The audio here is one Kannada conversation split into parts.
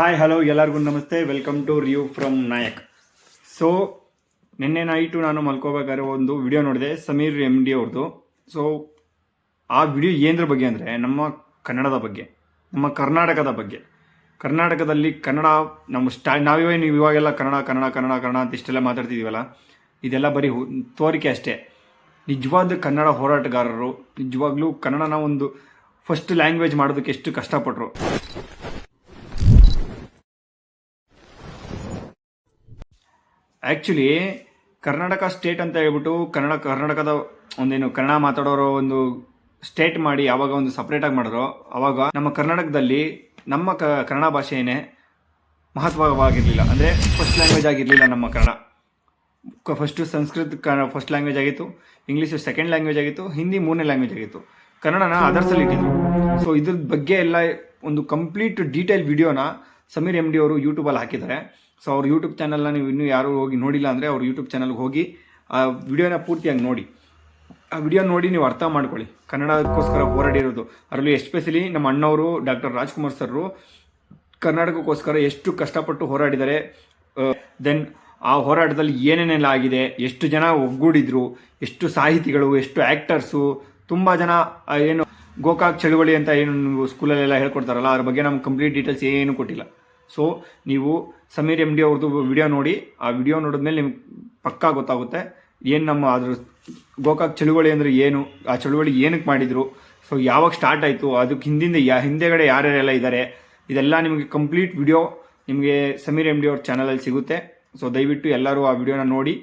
ಹಾಯ್ ಹಲೋ ಎಲ್ಲರಿಗೂ ನಮಸ್ತೆ. Welcome to review from Nayak. So ನಿನ್ನೆ ನೈಟು ನಾನು ಮಲ್ಕೋಬೇಕಾದ್ರೆ ಒಂದು ವಿಡಿಯೋ ನೋಡಿದೆ ಸಮೀರ್ MD ಅವ್ರದ್ದು. ಸೊ ಆ ವಿಡಿಯೋ ಏನರ ಬಗ್ಗೆ ಅಂದರೆ ನಮ್ಮ ಕನ್ನಡದ ಬಗ್ಗೆ, ನಮ್ಮ ಕರ್ನಾಟಕದ ಬಗ್ಗೆ. ಕರ್ನಾಟಕದಲ್ಲಿ ಕನ್ನಡ ನಮ್ಮ ನೀವು ಇವಾಗೆಲ್ಲ ಕನ್ನಡ ಕನ್ನಡ ಕನ್ನಡ ಕನ್ನಡ ಅಂತ ಇಷ್ಟೆಲ್ಲ ಮಾತಾಡ್ತಿದ್ದೀವಲ್ಲ, ಇದೆಲ್ಲ ಬರೀ ತೋರಿಕೆ ಅಷ್ಟೇ. ನಿಜವಾದ ಕನ್ನಡ ಹೋರಾಟಗಾರರು ನಿಜವಾಗ್ಲೂ ಕನ್ನಡನ ಒಂದು ಫಸ್ಟ್ ಲ್ಯಾಂಗ್ವೇಜ್ ಮಾಡೋದಕ್ಕೆ ಎಷ್ಟು ಕಷ್ಟಪಟ್ಟರು. ಆ್ಯಕ್ಚುಲಿ ಕರ್ನಾಟಕ ಸ್ಟೇಟ್ ಅಂತ ಹೇಳ್ಬಿಟ್ಟು ಕರ್ನಾಟಕದ ಒಂದೇನು ಕನ್ನಡ ಮಾತಾಡೋರು ಒಂದು ಸ್ಟೇಟ್ ಮಾಡಿ ಯಾವಾಗ ಒಂದು ಸಪ್ರೇಟಾಗಿ ಮಾಡಿದ್ರು, ಆವಾಗ ನಮ್ಮ ಕರ್ನಾಟಕದಲ್ಲಿ ನಮ್ಮ ಕನ್ನಡ ಭಾಷೆಯೇ ಮಹತ್ವವಾಗಿರಲಿಲ್ಲ. ಅಂದರೆ ಫಸ್ಟ್ ಲ್ಯಾಂಗ್ವೇಜ್ ಆಗಿರಲಿಲ್ಲ ನಮ್ಮ Kannada. First Sanskrit first language ಆಗಿತ್ತು, ಇಂಗ್ಲೀಷು ಸೆಕೆಂಡ್ ಲ್ಯಾಂಗ್ವೇಜ್ ಆಗಿತ್ತು, ಹಿಂದಿ ಮೂರನೇ ಲ್ಯಾಂಗ್ವೇಜ್ ಆಗಿತ್ತು, ಕನ್ನಡನ ಅದರ್ಸಲ್ಲಿ ಇಟ್ಟಿದ್ರು. ಸೊ ಇದ್ರ ಬಗ್ಗೆ ಎಲ್ಲ ಒಂದು ಕಂಪ್ಲೀಟ್ ಡೀಟೇಲ್ ವಿಡಿಯೋನ ಸಮೀರ್ MD ಅವರು ಯೂಟ್ಯೂಬಲ್ಲಿ ಹಾಕಿದ್ದಾರೆ. ಸೊ ಅವ್ರ ಯೂಟ್ಯೂಬ್ ಚಾನಲ್ನ ನೀವು ಇನ್ನೂ ಯಾರು ಹೋಗಿ ನೋಡಿಲ್ಲ ಅಂದರೆ ಅವ್ರ ಯೂಟ್ಯೂಬ್ ಚಾನಲ್ಗೆ ಹೋಗಿ ಆ ವಿಡಿಯೋನ ಪೂರ್ತಿಯಾಗಿ ನೋಡಿ. ಆ ವಿಡಿಯೋ ನೋಡಿ ನೀವು ಅರ್ಥ ಮಾಡ್ಕೊಳ್ಳಿ ಕನ್ನಡಕ್ಕೋಸ್ಕರ ಹೋರಾಡಿರೋದು. ಅದರಲ್ಲೂ ಎಸ್ಪೆಷಲಿ ನಮ್ಮ ಅಣ್ಣವರು ಡಾಕ್ಟರ್ ರಾಜ್ಕುಮಾರ್ ಸರ್ರು ಕರ್ನಾಟಕಕ್ಕೋಸ್ಕರ ಎಷ್ಟು ಕಷ್ಟಪಟ್ಟು ಹೋರಾಡಿದ್ದಾರೆ. ದೆನ್ ಆ ಹೋರಾಟದಲ್ಲಿ ಏನೇನೆಲ್ಲ ಆಗಿದೆ, ಎಷ್ಟು ಜನ ಒಗ್ಗೂಡಿದ್ರು, ಎಷ್ಟು ಸಾಹಿತಿಗಳು, ಎಷ್ಟು ಆ್ಯಕ್ಟರ್ಸು, ತುಂಬ ಜನ ಏನು ಗೋಕಾಕ್ ಚಳುವಳಿ ಅಂತ ಏನು ನೀವು ಸ್ಕೂಲಲ್ಲೆಲ್ಲ ಹೇಳ್ಕೊಡ್ತಾರಲ್ಲ, ಅದ್ರ ಬಗ್ಗೆ ನಮ್ಗೆ ಕಂಪ್ಲೀಟ್ ಡೀಟೇಲ್ಸ್ ಏನು ಕೊಟ್ಟಿಲ್ಲ. ಸೊ ನೀವು ಸಮೀರ್ MD ಅವ್ರದ್ದು ವಿಡಿಯೋ ನೋಡಿ. ಆ ವಿಡಿಯೋ ನೋಡಿದ್ಮೇಲೆ ನಿಮ್ಗೆ ಪಕ್ಕಾ ಗೊತ್ತಾಗುತ್ತೆ ಏನು ನಮ್ಮ ಅದ್ರ ಗೋಕಾಕ್ ಚಳುವಳಿ ಅಂದರೆ ಏನು, ಆ ಚಳುವಳಿ ಏನಕ್ಕೆ ಮಾಡಿದರು, ಸೊ ಯಾವಾಗ ಸ್ಟಾರ್ಟ್ ಆಯಿತು, ಅದಕ್ಕೆ ಹಿಂದೆಗಡೆ ಯಾರ್ಯಾರೆಲ್ಲ ಇದ್ದಾರೆ, ಇದೆಲ್ಲ ನಿಮಗೆ ಕಂಪ್ಲೀಟ್ ವಿಡಿಯೋ ನಿಮಗೆ ಸಮೀರ್ MD ಅವ್ರ ಚಾನಲಲ್ಲಿ ಸಿಗುತ್ತೆ. ಸೊ ದಯವಿಟ್ಟು ಎಲ್ಲರೂ ಆ ವಿಡಿಯೋನ ನೋಡಿ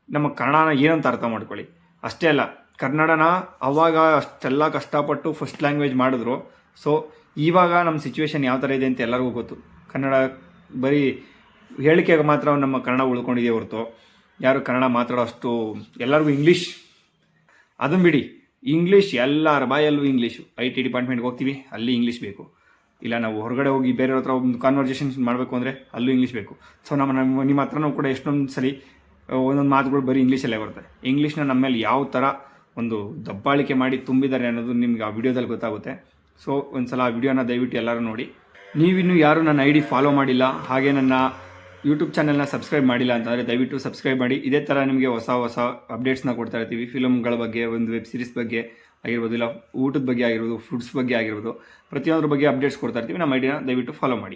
ನಮ್ಮ ಕನ್ನಡನ ಏನಂತ ಅರ್ಥ ಮಾಡ್ಕೊಳ್ಳಿ. ಅಷ್ಟೇ ಅಲ್ಲ, ಕನ್ನಡನ ಅವಾಗ ಅಷ್ಟೆಲ್ಲ ಕಷ್ಟಪಟ್ಟು ಫಸ್ಟ್ ಲ್ಯಾಂಗ್ವೇಜ್ ಮಾಡಿದ್ರು. ಸೊ ಇವಾಗ ನಮ್ಮ ಸಿಚುವೇಶನ್ ಯಾವ ಥರ ಇದೆ ಅಂತ ಎಲ್ಲರಿಗೂ ಗೊತ್ತು. ಕನ್ನಡ ಬರೀ ಹೇಳಿಕೆಗೆ ಮಾತ್ರ ನಮ್ಮ ಕನ್ನಡ ಉಳ್ಕೊಂಡಿದೆ ಹೊರತು ಯಾರು ಕನ್ನಡ ಮಾತಾಡೋ ಅಷ್ಟು, ಎಲ್ಲರಿಗೂ ಇಂಗ್ಲೀಷ್. ಅದನ್ನು ಬಿಡಿ, ಇಂಗ್ಲೀಷ್ ಎಲ್ಲರ ಬಾಯಲ್ಲೂ ಇಂಗ್ಲೀಷು. IT ಡಿಪಾರ್ಟ್ಮೆಂಟ್ಗೆ ಹೋಗ್ತೀವಿ, ಅಲ್ಲಿ ಇಂಗ್ಲೀಷ್ ಬೇಕು. ಇಲ್ಲ ನಾವು ಹೊರಗಡೆ ಹೋಗಿ ಬೇರೆಯವ್ರ ಹತ್ರ ಒಂದು ಕಾನ್ವರ್ಸೇಷನ್ ಮಾಡಬೇಕು ಅಂದರೆ ಅಲ್ಲೂ ಇಂಗ್ಲೀಷ್ ಬೇಕು. ಸೊ ನಿಮ್ಮ ಹತ್ರನೂ ಕೂಡ ಎಷ್ಟೊಂದು ಸರಿ ಒಂದೊಂದು ಮಾತುಗಳು ಬರೀ ಇಂಗ್ಲೀಷಲ್ಲೇ ಬರುತ್ತೆ. ಇಂಗ್ಲೀಷ್ನ ನಮ್ಮ ಮೇಲೆ ಯಾವ ಥರ ಒಂದು ದಬ್ಬಾಳಿಕೆ ಮಾಡಿ ತುಂಬಿದ್ದಾರೆ ಅನ್ನೋದು ನಿಮ್ಗೆ ಆ ವಿಡಿಯೋದಲ್ಲಿ ಗೊತ್ತಾಗುತ್ತೆ. ಸೊ ಒಂದು ಸಲ ಆ ವಿಡಿಯೋನ ದಯವಿಟ್ಟು ಎಲ್ಲರೂ ನೋಡಿ. ನೀವಿನ್ನೂ ಯಾರು ನನ್ನ ID ಫಾಲೋ ಮಾಡಿಲ್ಲ, ಹಾಗೆ ನನ್ನ ಯೂಟ್ಯೂಬ್ ಚಾನಲ್ನ ಸಬ್ಸ್ಕ್ರೈಬ್ ಮಾಡಿಲ್ಲ ಅಂತಂದರೆ ದಯವಿಟ್ಟು ಸಬ್ಸ್ಕ್ರೈಬ್ ಮಾಡಿ. ಇದೇ ಥರ ನಿಮಗೆ ಹೊಸ ಹೊಸ ಅಪ್ಡೇಟ್ಸ್ನ ಕೊಡ್ತಾ ಇರ್ತೀವಿ. ಫಿಲಮ್ಗಳ ಬಗ್ಗೆ, ಒಂದು ವೆಬ್ ಸೀರೀಸ್ ಬಗ್ಗೆ ಆಗಿರ್ಬೋದು, ಇಲ್ಲ ಊಟದ ಬಗ್ಗೆ ಆಗಿರ್ಬೋದು, ಫುಡ್ಸ್ ಬಗ್ಗೆ ಆಗಿರ್ಬೋದು, ಪ್ರತಿಯೊಂದ್ರ ಬಗ್ಗೆ ಅಪ್ಡೇಟ್ಸ್ ಕೊಡ್ತಾ ಇರ್ತೀವಿ. ನಮ್ಮ ID ನ ದಯವಿಟ್ಟು ಫಾಲೋ ಮಾಡಿ.